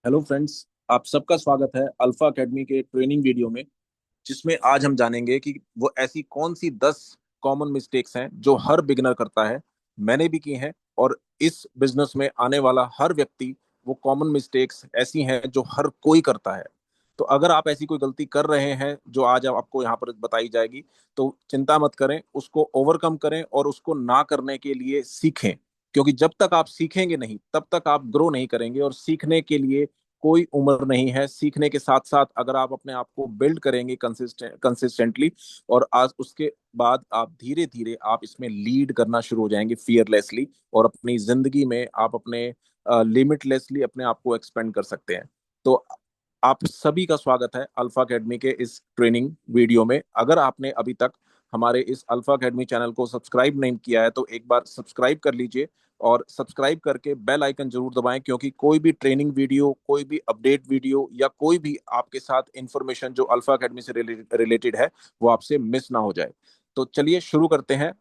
Hello friends. आप सबका स्वागत है अल्फा एकेडमी के ट्रेनिंग वीडियो में, जिसमें आज हम जानेंगे कि वो ऐसी कौन सी 10 कॉमन मिस्टेक्स हैं जो हर बिगिनर करता है। मैंने भी की हैं, और इस बिजनेस में आने वाला हर व्यक्ति वो कॉमन मिस्टेक्स ऐसी हैं जो हर कोई करता है। तो अगर आप ऐसी कोई गलती कर रहे हैं जो आज आपको यहाँ पर बताई जाएगी, तो चिंता मत करें, उसको ओवरकम करें और उसको ना करने के लिए सीखें। क्योंकि जब तक आप सीखेंगे नहीं तब तक आप ग्रो नहीं करेंगे, और सीखने के लिए कोई उम्र नहीं है। सीखने के साथ साथ अगर आप अपने आप को बिल्ड करेंगे कंसिस्टेंटली, और आज उसके बाद आप धीरे धीरे आप इसमें लीड करना शुरू हो जाएंगे फियरलेसली, और अपनी जिंदगी में आप अपने लिमिटलेसली अपने आप को एक्सपेंड कर सकते हैं। तो आप सभी का स्वागत है अल्फा एकेडमी के इस ट्रेनिंग वीडियो में। अगर आपने अभी तक हमारे इस अल्फा एकेडमी चैनल को सब्सक्राइब नहीं किया है तो एक बार सब्सक्राइब कर लीजिए, और सब्सक्राइब करके बेल आइकन जरूर दबाएं, क्योंकि कोई भी ट्रेनिंग वीडियो, कोई भी अपडेट वीडियो या कोई भी आपके साथ इंफॉर्मेशन जो अल्फा एकेडमी से रिलेटेड है वो आपसे मिस ना हो जाए। तो चलिए शुरू करते हैं।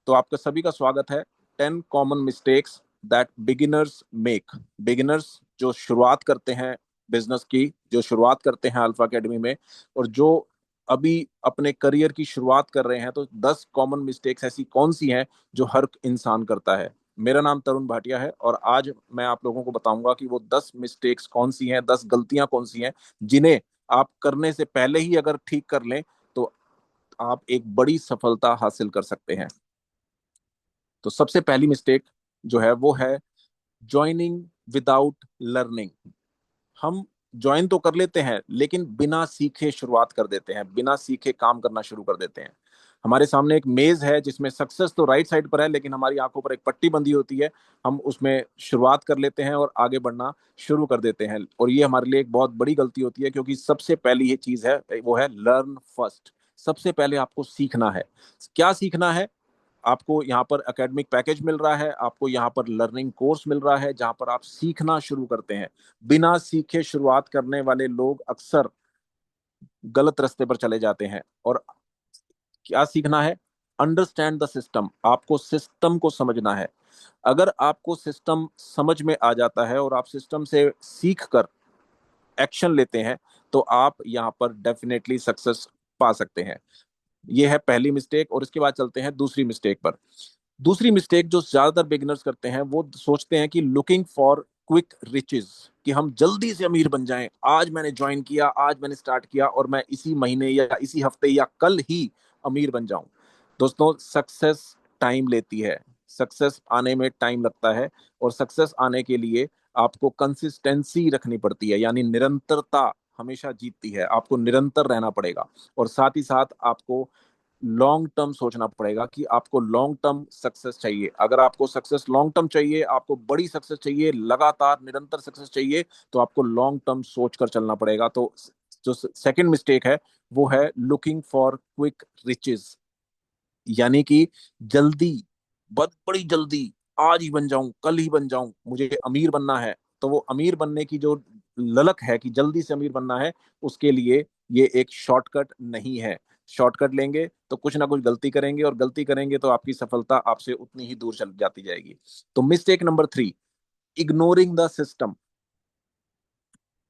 तो आपका सभी का स्वागत है। 10 common mistakes that beginners make. Beginners जो शुरुआत करते हैं बिजनेस की, जो शुरुआत करते हैं अल्फा एकेडमी में, और जो अभी अपने करियर की शुरुआत कर रहे हैं, तो 10 कॉमन मिस्टेक्स ऐसी कौन सी हैं जो हर इंसान करता है। मेरा नाम तरुण भाटिया है, और आज मैं आप लोगों को बताऊंगा कि वो 10 मिस्टेक्स कौन सी हैं, 10 गलतियां कौन सी हैं, जिन्हें आप करने से पहले ही अगर ठीक कर लें तो आप एक बड़ी सफलता हासिल कर सकते हैं। तो सबसे पहली मिस्टेक जो है वो है ज्वाइनिंग विदाउट लर्निंग। हम ज्वाइन तो कर लेते हैं लेकिन बिना सीखे शुरुआत कर देते हैं, बिना सीखे काम करना शुरू कर देते हैं। हमारे सामने एक मेज है जिसमें सक्सेस तो राइट साइड पर है, लेकिन हमारी आंखों पर एक पट्टी बंधी होती है। हम उसमें शुरुआत कर लेते हैं और आगे बढ़ना शुरू कर देते हैं, और ये हमारे लिए एक बहुत बड़ी गलती होती है, क्योंकि सबसे पहली ये चीज है वो है लर्न फर्स्ट। सबसे पहले आपको सीखना है। क्या सीखना है? आपको यहाँ पर एकेडमिक पैकेज मिल रहा है, आपको यहाँ पर लर्निंग कोर्स मिल रहा है जहाँ पर आप सीखना शुरू करते हैं। बिना सीखे शुरुआत करने वाले लोग अक्सर गलत रास्ते पर चले जाते हैं। और क्या सीखना है? Understand the system. आपको सिस्टम को समझना है। अगर आपको सिस्टम समझ में आ जाता है और आप सिस्टम से सीख कर एक्शन लेते हैं, तो आप यहाँ पर डेफिनेटली सक्सेस पा सकते हैं। ये है पहली मिस्टेक, और इसके बाद चलते हैं दूसरी मिस्टेक पर। दूसरी मिस्टेक जो ज्यादातर बिगिनर्स करते हैं वो सोचते हैं कि लुकिंग फॉर क्विक रिचेस, कि हम जल्दी से अमीर बन जाएं। आज मैंने ज्वाइन किया, आज मैंने स्टार्ट किया, और मैं इसी महीने या इसी हफ्ते या कल ही अमीर बन जाऊं। दोस्तों, सक्सेस टाइम लेती है। सक्सेस आने में टाइम लगता है, और सक्सेस आने के लिए आपको कंसिस्टेंसी रखनी पड़ती है, यानी निरंतरता हमेशा जीतती है। आपको निरंतर रहना पड़ेगा, और साथ ही साथ आपको लॉन्ग टर्म सोचना पड़ेगा कि आपको लॉन्ग टर्म सक्सेस चाहिए। अगर आपको सक्सेस लॉन्ग टर्म चाहिए, आपको बड़ी सक्सेस चाहिए, लगातार निरंतर सक्सेस चाहिए, तो आपको लॉन्ग टर्म सोचकर चलना पड़ेगा। तो जो सेकंड मिस्टेक है वो है लुकिंग फॉर क्विक रिचेस, यानी कि जल्दी, बहुत बड़ी जल्दी, आज ही बन जाऊं, कल ही बन जाऊं, मुझे अमीर बनना है। तो वो अमीर बनने की जो ललक है कि जल्दी से अमीर बनना है, उसके लिए ये एक शॉर्टकट नहीं है। शॉर्टकट लेंगे तो कुछ ना कुछ गलती करेंगे, और गलती करेंगे तो आपकी सफलता आपसे उतनी ही दूर चल जाती जाएगी। तो mistake number 3, ignoring the system.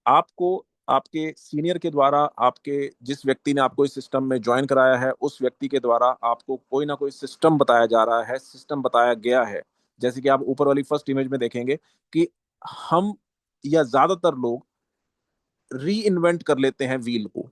आपको आपके सीनियर के द्वारा, आपके जिस व्यक्ति ने आपको इस सिस्टम में ज्वाइन कराया है, उस व्यक्ति के द्वारा आपको कोई ना कोई सिस्टम बताया जा रहा है, सिस्टम बताया गया है। जैसे कि आप ऊपर वाली फर्स्ट इमेज में देखेंगे कि हम या ज्यादातर लोग री इन्वेंट कर लेते हैं व्हील को।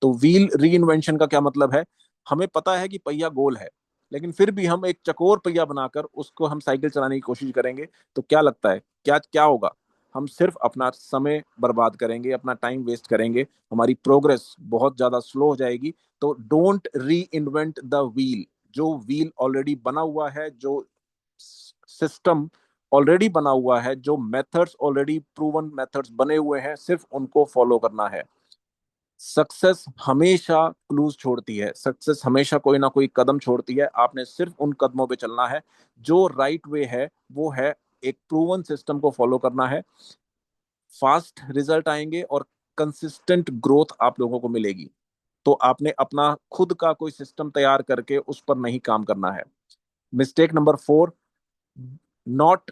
तो व्हील री इन्वेंशन का क्या मतलब है? हमें पता है कि पहिया गोल है, लेकिन फिर भी हम एक चकोर पहिया बनाकर उसको हम साइकिल चलाने की कोशिश करेंगे। तो क्या लगता है क्या क्या होगा? हम सिर्फ अपना समय बर्बाद करेंगे, अपना टाइम वेस्ट करेंगे, हमारी प्रोग्रेस बहुत ज्यादा स्लो हो जाएगी। तो डोंट री इन्वेंट द व्हील। जो व्हील ऑलरेडी बना हुआ है, जो सिस्टम ऑलरेडी बना हुआ है, जो मेथड्स ऑलरेडी प्रूवन मेथड्स बने हुए हैं, सिर्फ उनको फॉलो करना है। सक्सेस हमेशा क्लूज छोड़ती है, सक्सेस हमेशा कोई ना कोई कदम छोड़ती है। आपने सिर्फ उन कदमों पे चलना है। जो राइट वे है वो है एक प्रूवन सिस्टम को फॉलो करना है। फास्ट रिजल्ट आएंगे और कंसिस्टेंट ग्रोथ आप लोगों को मिलेगी। तो आपने अपना खुद का कोई सिस्टम तैयार करके उस पर नहीं काम करना है। Mistake number 4, not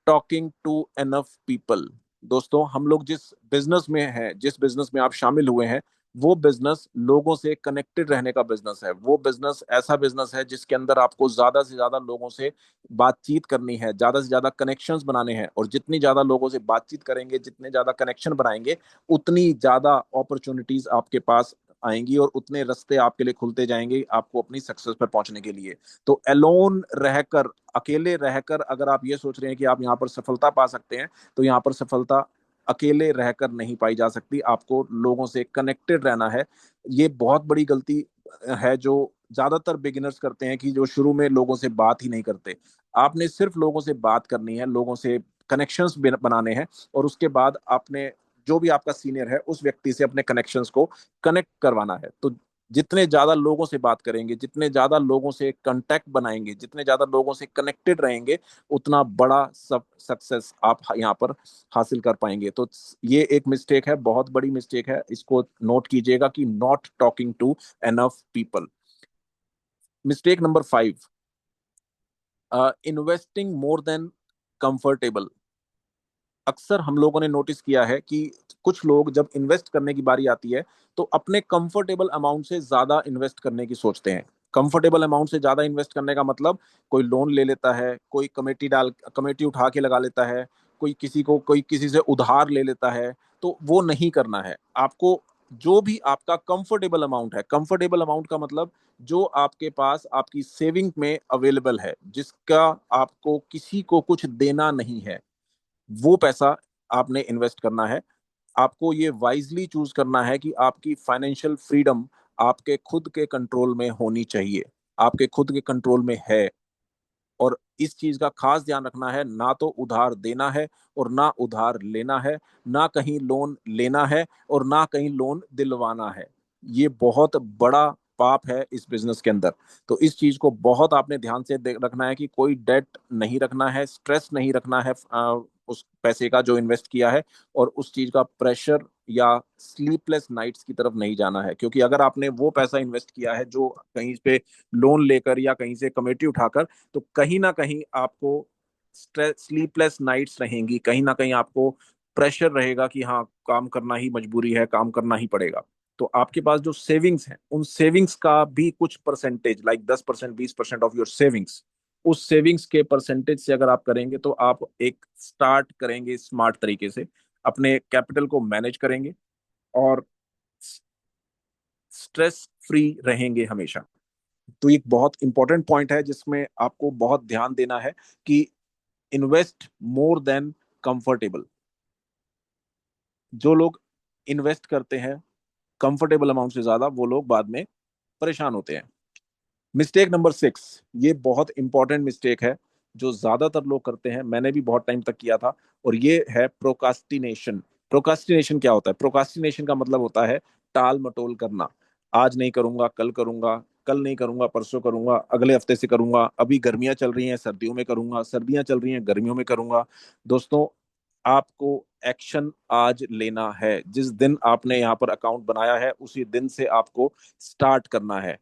talking to enough people. दोस्तों, हम लोग जिस बिजनेस में हैं, जिस बिजनेस में आप शामिल हुए हैं, वो बिजनेस लोगों से कनेक्टेड रहने का बिजनेस है। वो बिजनेस ऐसा बिजनेस है जिसके अंदर आपको ज्यादा से ज्यादा लोगों से बातचीत करनी है, ज्यादा से ज्यादा कनेक्शंस बनाने हैं, और जितनी ज्यादा लोगों से बातचीत करेंगे, जितने ज्यादा कनेक्शन बनाएंगे, उतनी ज्यादा अपॉर्चुनिटीज आपके पास आएंगी और उतने रास्ते आपके लिए खुलते जाएंगे आपको अपनी सक्सेस पर पहुंचने के लिए। तो एलोन रहकर, अकेले रहकर अगर आप ये सोच रहे हैं कि आप यहाँ पर सफलता पा सकते हैं, तो यहाँ पर सफलता अकेले रहकर नहीं पाई जा सकती। आपको लोगों से कनेक्टेड रहना है। ये बहुत बड़ी गलती है जो ज्यादातर बिगिनर्स करते हैं, कि जो शुरू में लोगों से बात ही नहीं करते। आपने सिर्फ लोगों से बात करनी है, लोगों से कनेक्शंस बनाने हैं, और उसके बाद आपने जो भी आपका सीनियर है उस व्यक्ति से अपने कनेक्शंस को कनेक्ट करवाना है। तो जितने ज्यादा लोगों से बात करेंगे, जितने ज्यादा लोगों से कांटेक्ट बनाएंगे, जितने ज्यादा लोगों से कनेक्टेड रहेंगे, उतना बड़ा सब सक्सेस आप यहाँ पर हासिल कर पाएंगे। तो ये एक मिस्टेक है, बहुत बड़ी मिस्टेक है, इसको नोट कीजिएगा, कि not talking to enough people. Mistake number 5, investing more than comfortable. अक्सर हम लोगों ने नोटिस किया है कि कुछ लोग जब इन्वेस्ट करने की बारी आती है, तो अपने कंफर्टेबल अमाउंट से ज्यादा इन्वेस्ट करने की सोचते हैं। कंफर्टेबल अमाउंट से ज्यादा इन्वेस्ट करने का मतलब, कोई लोन ले लेता है, कोई कमेटी उठा के लगा लेता है, कोई किसी से उधार ले लेता है। तो वो नहीं करना है आपको। जो भी आपका कंफर्टेबल अमाउंट है, कंफर्टेबल अमाउंट का मतलब जो आपके पास आपकी सेविंग में अवेलेबल है, जिसका आपको किसी को कुछ देना नहीं है, वो पैसा आपने इन्वेस्ट करना है। आपको ये वाइजली चूज करना है कि आपकी फाइनेंशियल फ्रीडम आपके खुद के कंट्रोल में होनी चाहिए, आपके खुद के कंट्रोल में है। और इस चीज का खास ध्यान रखना है, ना तो उधार देना है और ना उधार लेना है, ना कहीं लोन लेना है और ना कहीं लोन दिलवाना है। ये बहुत बड़ा पाप है इस बिजनेस के अंदर। तो इस चीज को बहुत आपने ध्यान से रखना है, कि कोई डेट नहीं रखना है, स्ट्रेस नहीं रखना है उस पैसे का जो इन्वेस्ट किया है, और उस चीज का प्रेशर या स्लीपलेस नाइट्स की तरफ नहीं जाना है। क्योंकि अगर आपने वो पैसा इन्वेस्ट किया है जो कहीं पे लोन लेकर या कहीं से कमेटी उठाकर, तो कहीं ना कहीं आपको स्लीपलेस नाइट्स रहेंगी, कहीं ना कहीं आपको प्रेशर रहेगा कि हाँ, काम करना ही मजबूरी है, काम करना ही पड़ेगा। तो आपके पास जो सेविंग्स हैं, उन सेविंग्स का भी कुछ percentage, like 10%, 20% of your savings, उस सेविंग्स के परसेंटेज से अगर आप करेंगे, तो आप एक स्टार्ट करेंगे स्मार्ट तरीके से, अपने कैपिटल को मैनेज करेंगे, और स्ट्रेस फ्री रहेंगे हमेशा। तो एक बहुत इंपॉर्टेंट पॉइंट है जिसमें आपको बहुत ध्यान देना है, कि इन्वेस्ट मोर देन कंफर्टेबल। जो लोग इन्वेस्ट करते हैं कंफर्टेबल अमाउंट से ज्यादा, वो लोग बाद में परेशान होते हैं। मिस्टेक नंबर 6, ये बहुत इंपॉर्टेंट मिस्टेक है जो ज्यादातर लोग करते हैं, मैंने भी बहुत टाइम तक किया था, और ये है प्रोकास्टिनेशन। प्रोकास्टिनेशन क्या होता है? प्रोकास्टिनेशन का मतलब होता है टाल मटोल करना। आज नहीं करूंगा, कल करूंगा, कल नहीं करूंगा, परसों करूंगा, अगले हफ्ते से करूंगा, अभी गर्मियां चल रही हैं, सर्दियों में करूंगा, सर्दियां चल रही हैं, गर्मियों में करूंगा। दोस्तों, आपको एक्शन आज लेना है। जिस दिन आपने यहाँ पर अकाउंट बनाया है, उसी दिन से आपको स्टार्ट करना है।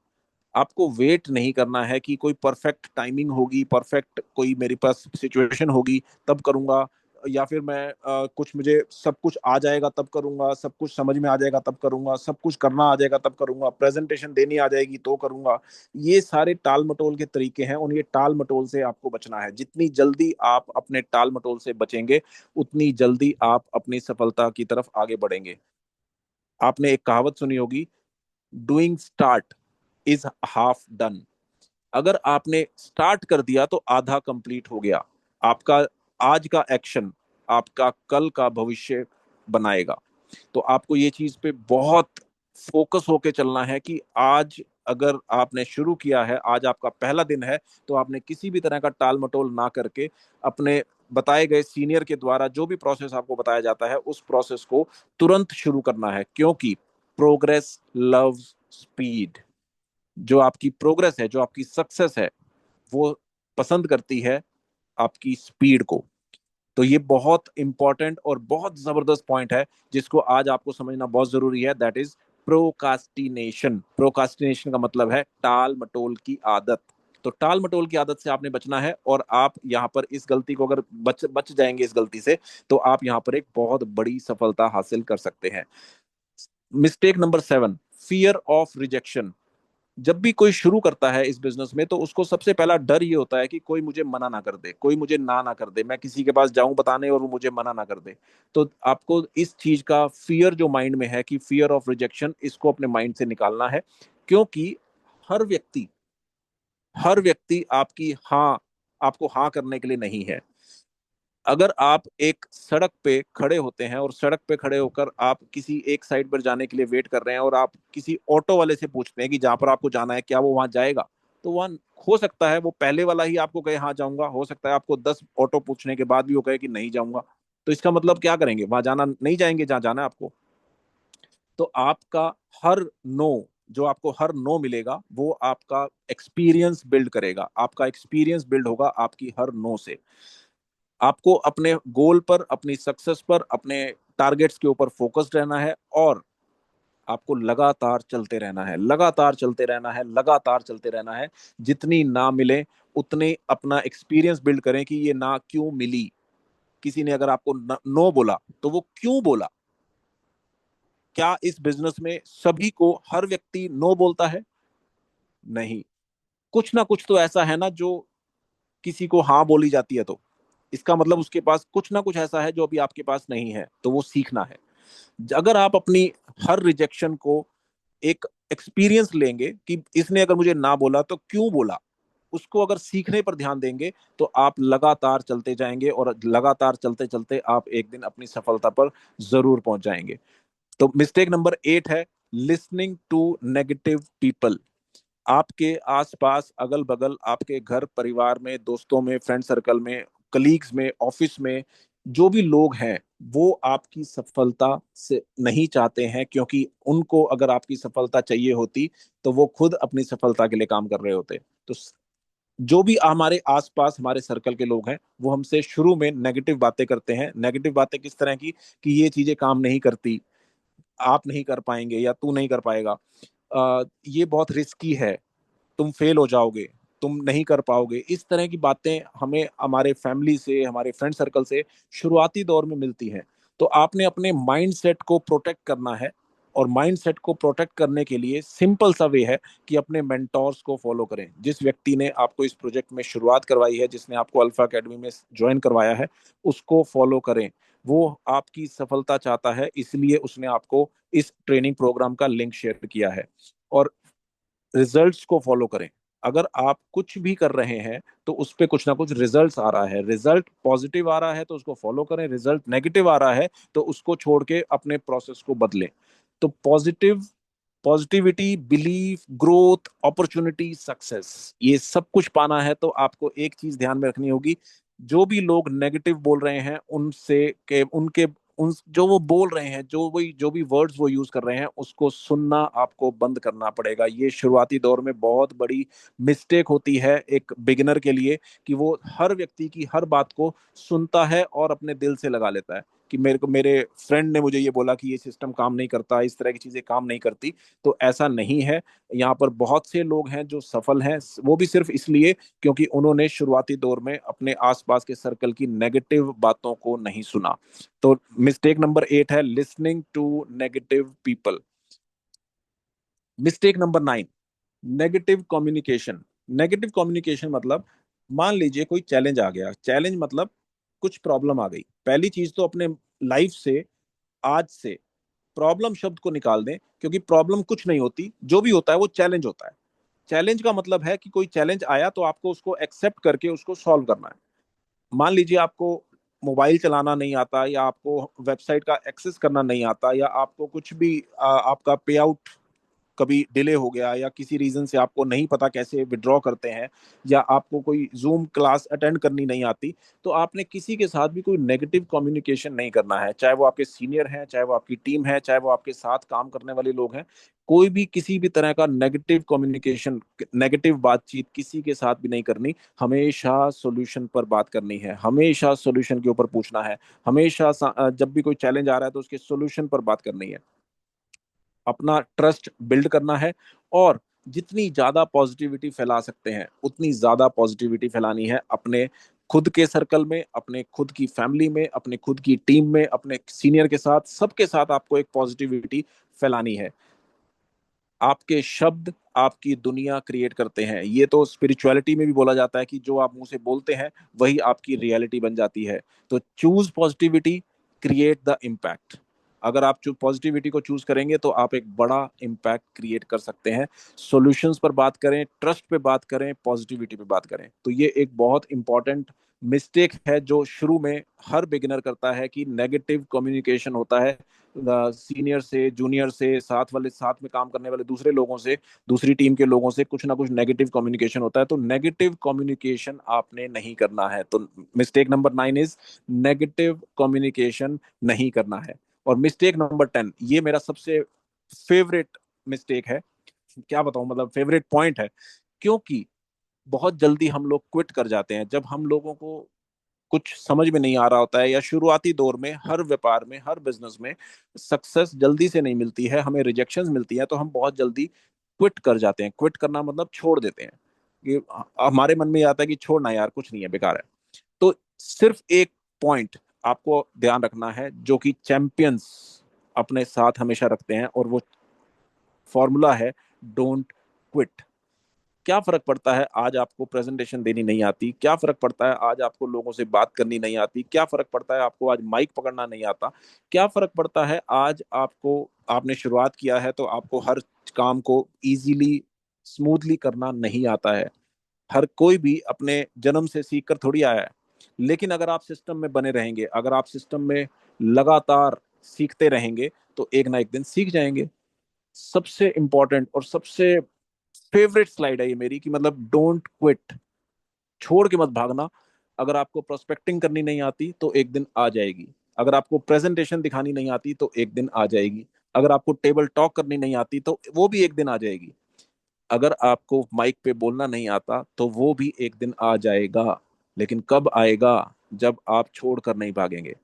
आपको वेट नहीं करना है कि कोई परफेक्ट टाइमिंग होगी, परफेक्ट कोई मेरे पास सिचुएशन होगी तब करूंगा, या फिर मैं कुछ मुझे सब कुछ आ जाएगा तब करूंगा, सब कुछ समझ में आ जाएगा तब करूंगा, सब कुछ करना आ जाएगा तब करूंगा, प्रेजेंटेशन देनी आ जाएगी तो करूंगा। ये सारे टाल मटोल के तरीके हैं, और ये टाल मटोल से आपको बचना है। जितनी जल्दी आप अपने टाल मटोल से बचेंगे, उतनी जल्दी आप अपनी सफलता की तरफ आगे बढ़ेंगे। आपने एक कहावत सुनी होगी, doing start is half done. अगर आपने स्टार्ट कर दिया तो आधा कंप्लीट हो गया। आपका आज का एक्शन आपका कल का भविष्य बनाएगा। तो आपको ये चीज पे बहुत फोकस होके चलना है, कि आज अगर आपने शुरू किया है, आज आपका पहला दिन है, तो आपने किसी भी तरह का टाल मटोल ना करके अपने बताए गए सीनियर के द्वारा जो भी प्रोसेस आपको बताया जाता है, उस प्रोसेस को तुरंत शुरू करना है। क्योंकि प्रोग्रेस लव्स स्पीड। जो आपकी प्रोग्रेस है, जो आपकी सक्सेस है, वो पसंद करती है आपकी स्पीड को। तो ये बहुत इंपॉर्टेंट और बहुत जबरदस्त पॉइंट है, जिसको आज आपको समझना बहुत जरूरी है। That is procrastination. प्रोकास्टिनेशन का मतलब है टाल मटोल की आदत। तो टाल मटोल की आदत से आपने बचना है, और आप यहाँ पर इस गलती को अगर बच बच जाएंगे इस गलती से, तो आप यहाँ पर एक बहुत बड़ी सफलता हासिल कर सकते हैं। Mistake number 7, fear of rejection. जब भी कोई शुरू करता है इस बिजनेस में, तो उसको सबसे पहला डर ये होता है कि कोई मुझे मना ना कर दे, कोई मुझे ना कर दे, मैं किसी के पास जाऊं बताने और वो मुझे मना ना कर दे। तो आपको इस चीज का फियर जो माइंड में है कि फियर ऑफ रिजेक्शन, इसको अपने माइंड से निकालना है। क्योंकि हर व्यक्ति हर व्यक्ति आपको हाँ करने के लिए नहीं है। अगर आप एक सड़क पे खड़े होते हैं और सड़क पे खड़े होकर आप किसी एक साइड पर जाने के लिए वेट कर रहे हैं, और आप किसी ऑटो वाले से पूछते हैं कि जहां पर आपको जाना है क्या वो वहां जाएगा, तो वहां हो सकता है वो पहले वाला ही आपको कहे हाँ जाऊंगा, हो सकता है आपको 10 ऑटो पूछने के बाद भी वो कहे कि नहीं जाऊंगा। तो इसका मतलब क्या करेंगे, वहां जाना नहीं जाएंगे जहां जाना है आपको। तो आपका हर नो जो आपको हर नो मिलेगा, वो आपका एक्सपीरियंस बिल्ड करेगा, आपका एक्सपीरियंस बिल्ड होगा आपकी हर नो से। आपको अपने गोल पर, अपनी सक्सेस पर, अपने टारगेट्स के ऊपर फोकस्ड रहना है, और आपको लगातार चलते रहना है, लगातार चलते रहना है, लगातार चलते रहना है। जितनी ना मिले उतने अपना एक्सपीरियंस बिल्ड करें कि ये ना क्यों मिली। किसी ने अगर आपको नो बोला तो वो क्यों बोला। क्या इस बिजनेस में सभी को हर व्यक्ति नो बोलता है? नहीं। कुछ ना कुछ तो ऐसा है ना जो किसी को हाँ बोली जाती है, तो इसका मतलब उसके पास कुछ ना कुछ ऐसा है जो अभी आपके पास नहीं है, तो वो सीखना है। अगर आप अपनी हर रिजेक्शन को एक एक्सपीरियंस लेंगे कि इसने अगर मुझे ना बोला तो क्यों बोला, उसको अगर सीखने पर ध्यान देंगे, तो आप लगातार चलते जाएंगे, और लगातार चलते चलते आप एक दिन अपनी सफलता पर जरूर पहुंच जाएंगे। तो मिस्टेक नंबर 8 है लिसनिंग टू नेगेटिव पीपल। आपके आसपास, अगल बगल, आपके घर परिवार में, दोस्तों में, फ्रेंड सर्कल में, कलीग्स में, ऑफिस में, जो भी लोग हैं, वो आपकी सफलता से नहीं चाहते हैं, क्योंकि उनको अगर आपकी सफलता चाहिए होती तो वो खुद अपनी सफलता के लिए काम कर रहे होते। तो जो भी हमारे आसपास हमारे सर्कल के लोग हैं, वो हमसे शुरू में नेगेटिव बातें करते हैं। नेगेटिव बातें किस तरह की, कि ये चीजें काम नहीं करती, आप नहीं कर पाएंगे, या तू नहीं कर पाएगा, ये बहुत रिस्की है, तुम फेल हो जाओगे, तुम नहीं कर पाओगे। इस तरह की बातें हमें हमारे फैमिली से, हमारे फ्रेंड सर्कल से शुरुआती दौर में मिलती हैं। तो आपने अपने माइंड सेट को प्रोटेक्ट करना है, और माइंड सेट को प्रोटेक्ट करने के लिए सिंपल सा वे है कि अपने मेंटोर्स को फॉलो करें। जिस व्यक्ति ने आपको इस प्रोजेक्ट में शुरुआत करवाई है, जिसने आपको अल्फा एकेडमी में ज्वाइन करवाया है, उसको फॉलो करें। वो आपकी सफलता चाहता है, इसलिए उसने आपको इस ट्रेनिंग प्रोग्राम का लिंक शेयर किया है। और रिजल्ट्स को फॉलो करें। अगर आप कुछ भी कर रहे हैं तो उस पे कुछ ना कुछ रिजल्ट्स आ रहा है, रिजल्ट पॉजिटिव आ रहा है तो उसको फॉलो करें, रिजल्ट नेगेटिव आ रहा है तो उसको छोड़ के अपने प्रोसेस को बदलें। तो positivity, belief, growth, opportunity, success, ये सब कुछ पाना है तो आपको एक चीज ध्यान में रखनी होगी। जो भी लोग नेगेटिव बोल रहे हैं उनसे के उनके उन जो वो बोल रहे हैं, जो भी वर्ड्स वो यूज कर रहे हैं, उसको सुनना आपको बंद करना पड़ेगा। ये शुरुआती दौर में बहुत बड़ी मिस्टेक होती है एक बिगिनर के लिए, कि वो हर व्यक्ति की हर बात को सुनता है और अपने दिल से लगा लेता है कि मेरे फ्रेंड ने मुझे ये बोला कि ये सिस्टम काम नहीं करता, इस तरह की चीजें काम नहीं करती। तो ऐसा नहीं है। यहाँ पर बहुत से लोग हैं जो सफल हैं, वो भी सिर्फ इसलिए क्योंकि उन्होंने शुरुआती दौर में अपने आसपास के सर्कल की नेगेटिव बातों को नहीं सुना। तो मिस्टेक नंबर 8 है listening to negative people. Mistake number 9, negative communication. Negative communication मतलब, मान लीजिए कोई चैलेंज आ गया, चैलेंज मतलब कुछ प्रॉब्लम आ गई। पहली चीज तो अपने लाइफ से, आज से, प्रॉब्लम शब्द को निकाल दें, क्योंकि प्रॉब्लम कुछ नहीं होती, जो भी होता है वो चैलेंज होता है। चैलेंज का मतलब है कि कोई चैलेंज आया तो आपको उसको एक्सेप्ट करके उसको सॉल्व करना है। मान लीजिए आपको मोबाइल चलाना नहीं आता, या आपको वेबसाइट का एक्सेस करना नहीं आता, या आपको कुछ भी आपका पे आउट कभी डिले हो गया, या किसी रीजन से आपको नहीं पता कैसे विड्रॉ करते हैं, या आपको कोई जूम क्लास अटेंड करनी नहीं आती, तो आपने किसी के साथ भी कोई नेगेटिव कम्युनिकेशन नहीं करना है। चाहे वो आपके सीनियर हैं, चाहे वो आपकी टीम है, चाहे वो आपके साथ काम करने वाले लोग हैं। कोई भी किसी भी तरह का नेगेटिव कम्युनिकेशन, नेगेटिव बातचीत किसी के साथ भी नहीं करनी। हमेशा सॉल्यूशन पर बात करनी है, हमेशा सॉल्यूशन के ऊपर पूछना है, हमेशा जब भी कोई चैलेंज आ रहा है तो उसके सॉल्यूशन पर बात करनी है। अपना ट्रस्ट बिल्ड करना है, और जितनी ज्यादा पॉजिटिविटी फैला सकते हैं उतनी ज्यादा पॉजिटिविटी फैलानी है अपने खुद के सर्कल में, अपने खुद की फैमिली में, अपने खुद की टीम में, अपने सीनियर के साथ, सबके साथ आपको एक पॉजिटिविटी फैलानी है। आपके शब्द आपकी दुनिया क्रिएट करते हैं। ये तो स्पिरिचुअलिटी में भी बोला जाता है कि जो आप मुंह से बोलते हैं वही आपकी रियलिटी बन जाती है। तो choose positivity, create the impact. अगर आप पॉजिटिविटी को चूज करेंगे तो आप एक बड़ा इम्पैक्ट क्रिएट कर सकते हैं। सॉल्यूशंस पर बात करें, ट्रस्ट पे बात करें, पॉजिटिविटी पे बात करें, तो ये एक बहुत इंपॉर्टेंट मिस्टेक है जो शुरू में हर बिगिनर करता है कि नेगेटिव कम्युनिकेशन होता है सीनियर से, जूनियर से, साथ वाले, साथ में काम करने वाले दूसरे लोगों से, दूसरी टीम के लोगों से कुछ ना कुछ नेगेटिव कम्युनिकेशन होता है। तो नेगेटिव कम्युनिकेशन आपने नहीं करना है। तो mistake number 9 is negative communication नहीं करना है। और मिस्टेक नंबर 10, ये मेरा सबसे फेवरेट मिस्टेक है। क्या बताऊं, मतलब फेवरेट पॉइंट है, क्योंकि बहुत जल्दी हम लोग क्विट कर जाते हैं जब हम लोगों को कुछ समझ में नहीं आ रहा होता है, या शुरुआती दौर में हर व्यापार में, हर बिजनेस में सक्सेस जल्दी से नहीं मिलती है, हमें रिजेक्शंस मिलती है, तो हम बहुत जल्दी क्विट कर जाते हैं। क्विट करना मतलब छोड़ देते हैं। कि हमारे मन में ये आता है कि छोड़ना यार, कुछ नहीं है, बेकार है। तो सिर्फ एक पॉइंट आपको ध्यान रखना है जो कि चैंपियंस अपने साथ हमेशा रखते हैं, और वो फॉर्मूला है डोंट क्विट। क्या फर्क पड़ता है आज आपको प्रेजेंटेशन देनी नहीं आती, क्या फर्क पड़ता है आज आपको लोगों से बात करनी नहीं आती, क्या फर्क पड़ता है आपको आज माइक पकड़ना नहीं आता, क्या फर्क पड़ता है आज आपको, आपने शुरुआत किया है तो आपको हर काम को इजीली, स्मूथली करना नहीं आता है। हर कोई भी अपने जन्म से सीख कर थोड़ी आया है। लेकिन अगर आप सिस्टम में बने रहेंगे, अगर आप सिस्टम में लगातार सीखते रहेंगे, तो एक ना एक दिन सीख जाएंगे। सबसे इंपॉर्टेंट और सबसे फेवरेट स्लाइड है ये मेरी, कि मतलब डोंट क्विट, छोड़ के मत भागना। अगर आपको प्रोस्पेक्टिंग करनी नहीं आती तो एक दिन आ जाएगी। अगर आपको प्रेजेंटेशन दिखानी नहीं आती तो एक दिन आ जाएगी। अगर आपको टेबल टॉक करनी नहीं आती तो वो भी एक दिन आ जाएगी। अगर आपको माइक पे बोलना नहीं आता तो वो भी एक दिन आ जाएगा। लेकिन कब आएगा? जब आप छोड़कर नहीं भागेंगे।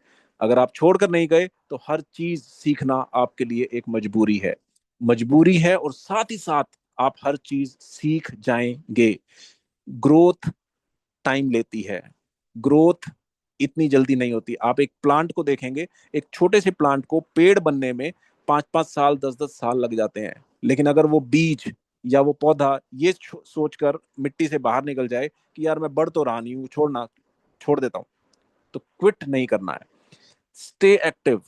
अगर आप छोड़कर नहीं गए तो हर चीज सीखना आपके लिए एक मजबूरी है। मजबूरी है, और साथ ही साथ आप हर चीज सीख जाएंगे। ग्रोथ टाइम लेती है। ग्रोथ इतनी जल्दी नहीं होती। आप एक प्लांट को देखेंगे, एक छोटे से प्लांट को पेड़ बनने में 5-5 साल, 10-10 साल लग जाते हैं। लेकिन अगर वो बीज या वो पौधा ये सोचकर मिट्टी से बाहर निकल जाए कि यार मैं बढ़ तो रहा नहीं हूँ, छोड़ना, छोड़ देता हूँ, तो क्विट नहीं करना है। Stay active.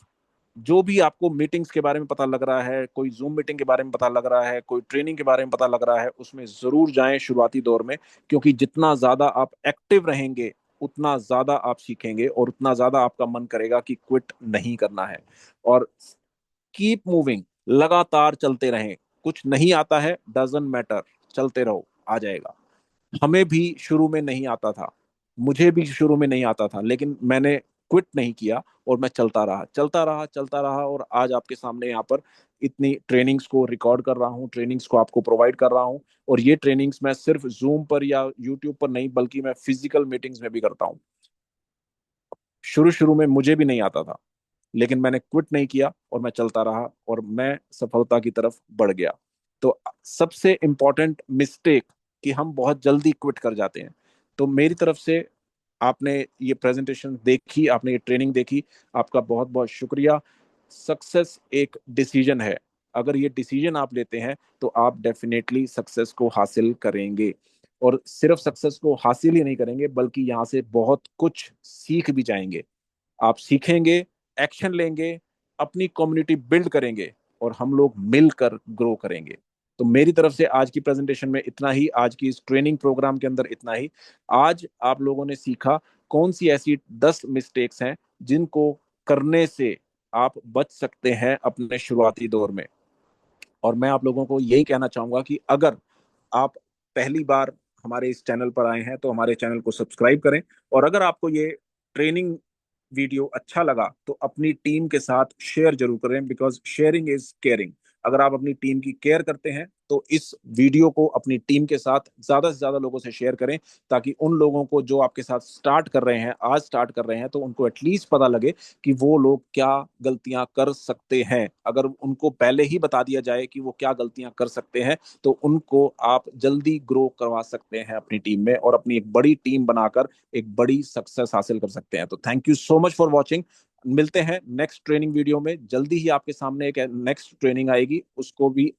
जो भी आपको मीटिंग्स के बारे में पता लग रहा है, कोई जूम मीटिंग के बारे में पता लग रहा है, कोई ट्रेनिंग के बारे में पता लग रहा है, उसमें जरूर जाएं शुरुआती दौर में। क्योंकि जितना ज्यादा आप एक्टिव रहेंगे उतना ज्यादा आप सीखेंगे, और उतना ज्यादा आपका मन करेगा कि क्विट नहीं करना है। और कीप मूविंग, लगातार चलते रहें। कुछ नहीं आता है, डजेंट मैटर, चलते रहो, आ जाएगा। हमें भी शुरू में नहीं आता था, मुझे भी शुरू में नहीं आता था, लेकिन मैंने क्विट नहीं किया, और मैं चलता रहा, चलता रहा, चलता रहा, और आज आपके सामने यहाँ पर इतनी ट्रेनिंग्स को रिकॉर्ड कर रहा हूँ, ट्रेनिंग्स को आपको प्रोवाइड कर रहा हूँ। और ये ट्रेनिंग्स मैं सिर्फ जूम पर या यूट्यूब पर नहीं, बल्कि मैं फिजिकल मीटिंग्स में भी करता हूँ। शुरू शुरू में मुझे भी नहीं आता था, लेकिन मैंने क्विट नहीं किया, और मैं चलता रहा, और मैं सफलता की तरफ बढ़ गया। तो सबसे इंपॉर्टेंट मिस्टेक कि हम बहुत जल्दी क्विट कर जाते हैं। तो मेरी तरफ से, आपने ये प्रेजेंटेशन देखी, आपने ये ट्रेनिंग देखी, आपका बहुत बहुत शुक्रिया। सक्सेस एक डिसीजन है। अगर ये डिसीजन आप लेते हैं तो आप डेफिनेटली सक्सेस को हासिल करेंगे। और सिर्फ सक्सेस को हासिल ही नहीं करेंगे, बल्कि यहाँ से बहुत कुछ सीख भी जाएंगे। आप सीखेंगे, एक्शन लेंगे, अपनी कम्युनिटी बिल्ड करेंगे, और हम लोग मिलकर ग्रो करेंगे। तो मेरी तरफ से आज की प्रेजेंटेशन में इतना ही, आज की इस ट्रेनिंग प्रोग्राम के अंदर इतना ही। आज आप लोगों ने सीखा कौन सी ऐसी 10 मिस्टेक्स हैं जिनको करने से आप बच सकते हैं अपने शुरुआती दौर में। और मैं आप लोगों को यही कहना चाहूंगा कि अगर आप पहली बार हमारे इस चैनल पर आए हैं तो हमारे चैनल को सब्सक्राइब करें। और अगर आपको ये ट्रेनिंग वीडियो अच्छा लगा तो अपनी टीम के साथ शेयर जरूर करें, बिकॉज शेयरिंग इज केयरिंग। अगर आप अपनी टीम की केयर करते हैं तो इस वीडियो को अपनी टीम के साथ ज्यादा से ज्यादा लोगों से शेयर करें, ताकि उन लोगों को जो आपके साथ स्टार्ट कर रहे हैं, आज स्टार्ट कर रहे हैं, तो उनको एटलीस्ट पता लगे कि वो लोग क्या गलतियां कर सकते हैं। अगर उनको पहले ही बता दिया जाए कि वो क्या गलतियां कर सकते हैं, तो उनको आप जल्दी ग्रो करवा सकते हैं अपनी टीम में, और अपनी एक बड़ी टीम बनाकर एक बड़ी सक्सेस हासिल कर सकते हैं। तो thank you so much for watching. मिलते हैं नेक्स्ट ट्रेनिंग वीडियो में। जल्दी ही आपके सामने एक नेक्स्ट ट्रेनिंग आएगी, उसको भी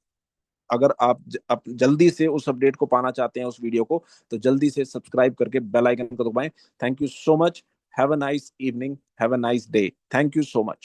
अगर आप जल्दी से उस अपडेट को पाना चाहते हैं, उस वीडियो को, तो जल्दी से सब्सक्राइब करके बेल आइकन को दबाएं। Thank you so much. Have a nice evening, have a nice day. Thank you so much.